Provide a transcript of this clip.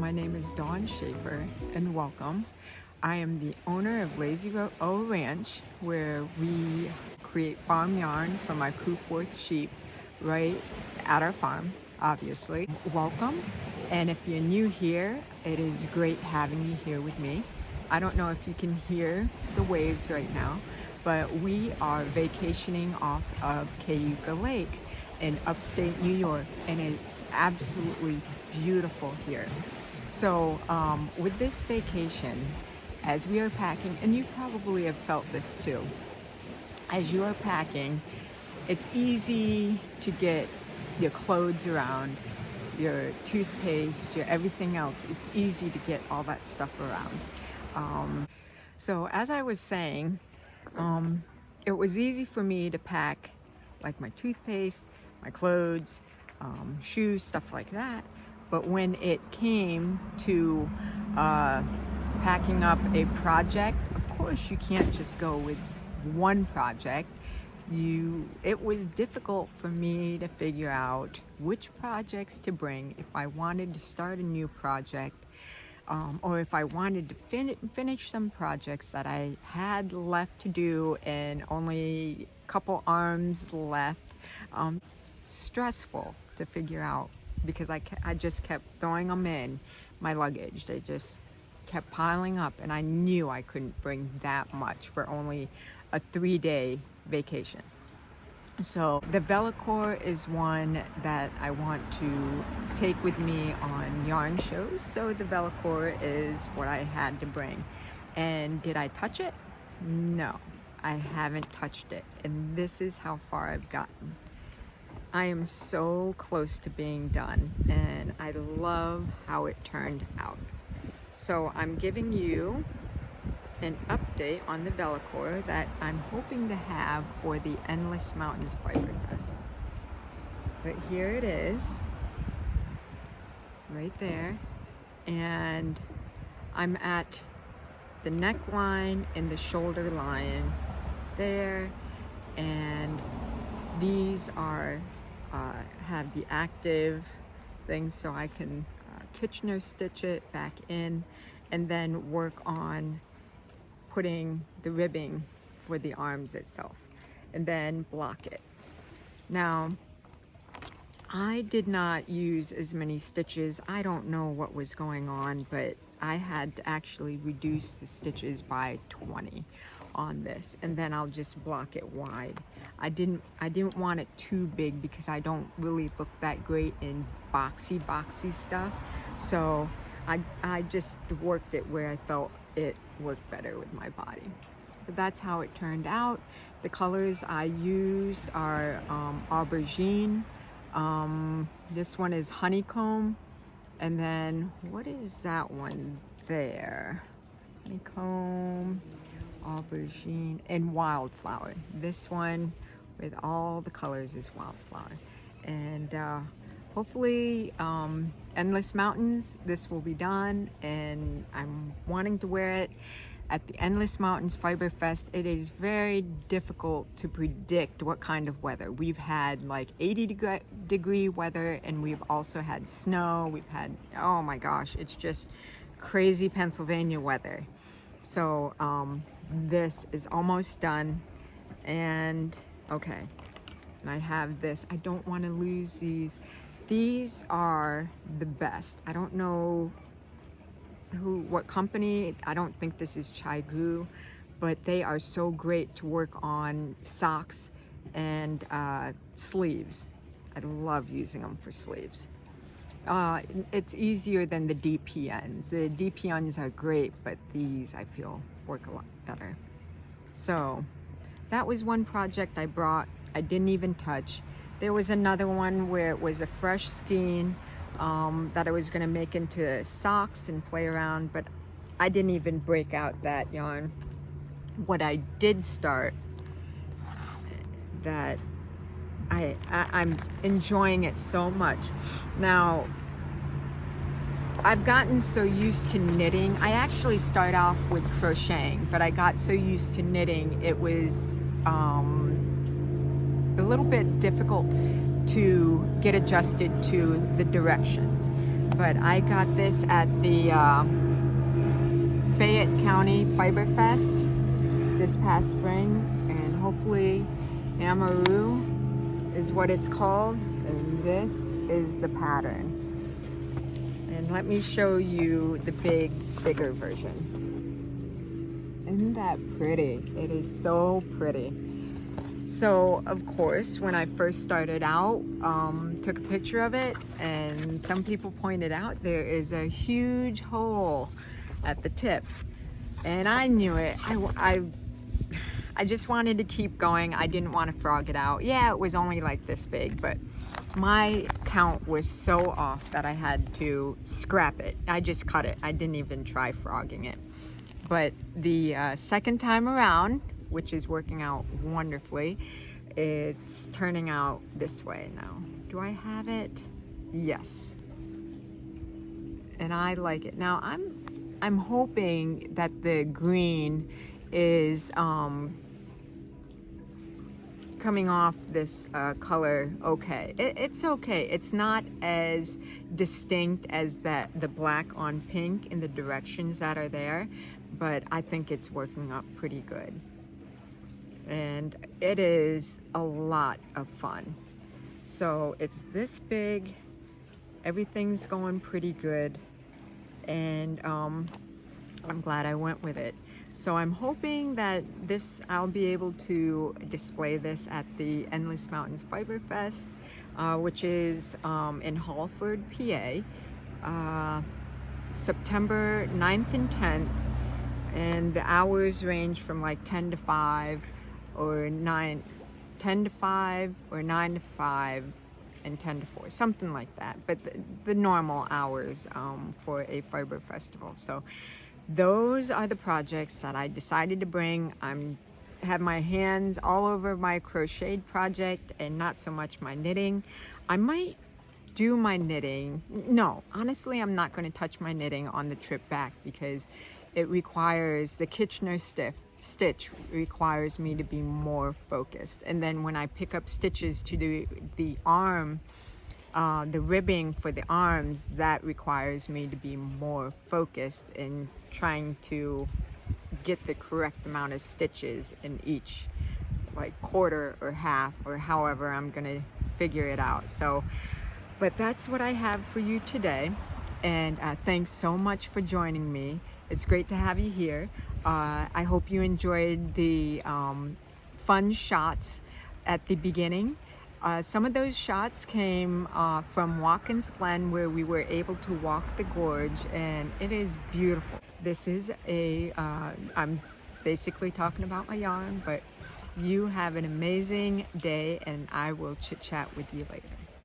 my name is Dawn Schaefer, and welcome. I am the owner of Lazy O Ranch, where we create farm yarn from our Kruforth sheep right at our farm, obviously. Welcome, and if you're new here, it is great having you here with me. I don't know if you can hear the waves right now, but we are vacationing off of Cayuga Lake in upstate New York, and it's absolutely beautiful here. So with this vacation, as we are packing, and you probably have felt this too, as you are packing, it's easy to get your clothes around, your toothpaste, your everything else. It's easy to get all that stuff around. So as I was saying, it was easy for me to pack like my toothpaste, my clothes, shoes, stuff like that. But when it came to packing up a project, of course you can't just go with one project. It was difficult for me to figure out which projects to bring if I wanted to start a new project, or if I wanted to finish some projects that I had left to do and only a couple arms left. Stressful to figure out because I just kept throwing them in my luggage. They just kept piling up, and I knew I couldn't bring that much for only a 3-day vacation. So the Velocor is one that I want to take with me on yarn shows. So the Velocor is what I had to bring. And did I touch it? No, I haven't touched it. And this is how far I've gotten. I am so close to being done, and I love how it turned out. So I'm giving you an update on the Velocor that I'm hoping to have for the Endless Mountains Fiber Fest. But here it is, right there, and I'm at the neckline and the shoulder line there, and these are have the active things, so I can Kitchener stitch it back in and then work on putting the ribbing for the arms itself and then block it. Now, I did not use as many stitches. I don't know what was going on, but I had to actually reduce the stitches by 20 on this, and then I'll just block it wide. I didn't want it too big because I don't really look that great in boxy stuff. So I just worked it where I felt it worked better with my body. But that's how it turned out. The colors I used are aubergine. This one is honeycomb. And then what is that one there? Honeycomb, aubergine, and wildflower. This one with all the colors is wildflower. And hopefully Endless Mountains, this will be done, and I'm wanting to wear it at the Endless Mountains Fiber Fest. It is very difficult to predict what kind of weather. We've had like 80-degree weather, and we've also had snow. We've had, oh my gosh, it's just crazy Pennsylvania weather. So this is almost done, and okay, and I have this. I don't want to lose these. These are the best. I don't know what company. I don't think this is Chaigu, but they are so great to work on socks and sleeves. I love using them for sleeves. It's easier than the DPNs. The DPNs are great, but these I feel work a lot better. So that was one project I brought. I didn't even touch. There was another one where it was a fresh skein that I was going to make into socks and play around, but I didn't even break out that yarn. What I did start, that I'm enjoying it so much. Now, I've gotten so used to knitting. I actually start off with crocheting, but I got so used to knitting, it was a little bit difficult to get adjusted to the directions. but I got this at the Fayette County Fiber Fest this past spring, and hopefully Amaru is what it's called, and this is the pattern. And let me show you the bigger version. Isn't that pretty? It is so pretty. So of course, when I first started out, took a picture of it, and some people pointed out there is a huge hole at the tip, and I knew it. I just wanted to keep going. I didn't want to frog it out. Yeah, it was only like this big, but my count was so off that I had to scrap it. I just cut it. I didn't even try frogging it. But the second time around, which is working out wonderfully, it's turning out this way now. Do I have it? Yes. And I like it. Now I'm hoping that the green is coming off this color okay. It's okay. It's not as distinct as the black on pink in the directions that are there, but I think it's working up pretty good. And it is a lot of fun. So it's this big, everything's going pretty good, and I'm glad I went with it. So I'm hoping that I'll be able to display this at the Endless Mountains Fiber Fest, which is in Halford, PA, September 9th and 10th, and the hours range from like 10 to 5 or 10 to 5 or 9 to 5 and 10 to 4, something like that, but the normal hours for a fiber festival. So those are the projects that I decided to bring. Have my hands all over my crocheted project and not so much my knitting. I might do my knitting. No, honestly, I'm not going to touch my knitting on the trip back because it requires, the Kitchener stitch requires me to be more focused. And then when I pick up stitches to the arm, the ribbing for the arms, that requires me to be more focused in trying to get the correct amount of stitches in each, like quarter or half or however I'm gonna figure it out. So, but that's what I have for you today, and thanks so much for joining me. It's great to have you here. I hope you enjoyed the fun shots at the beginning. Some of those shots came from Watkins Glen, where we were able to walk the gorge, and it is beautiful. This is I'm basically talking about my yarn, but you have an amazing day, and I will chit chat with you later.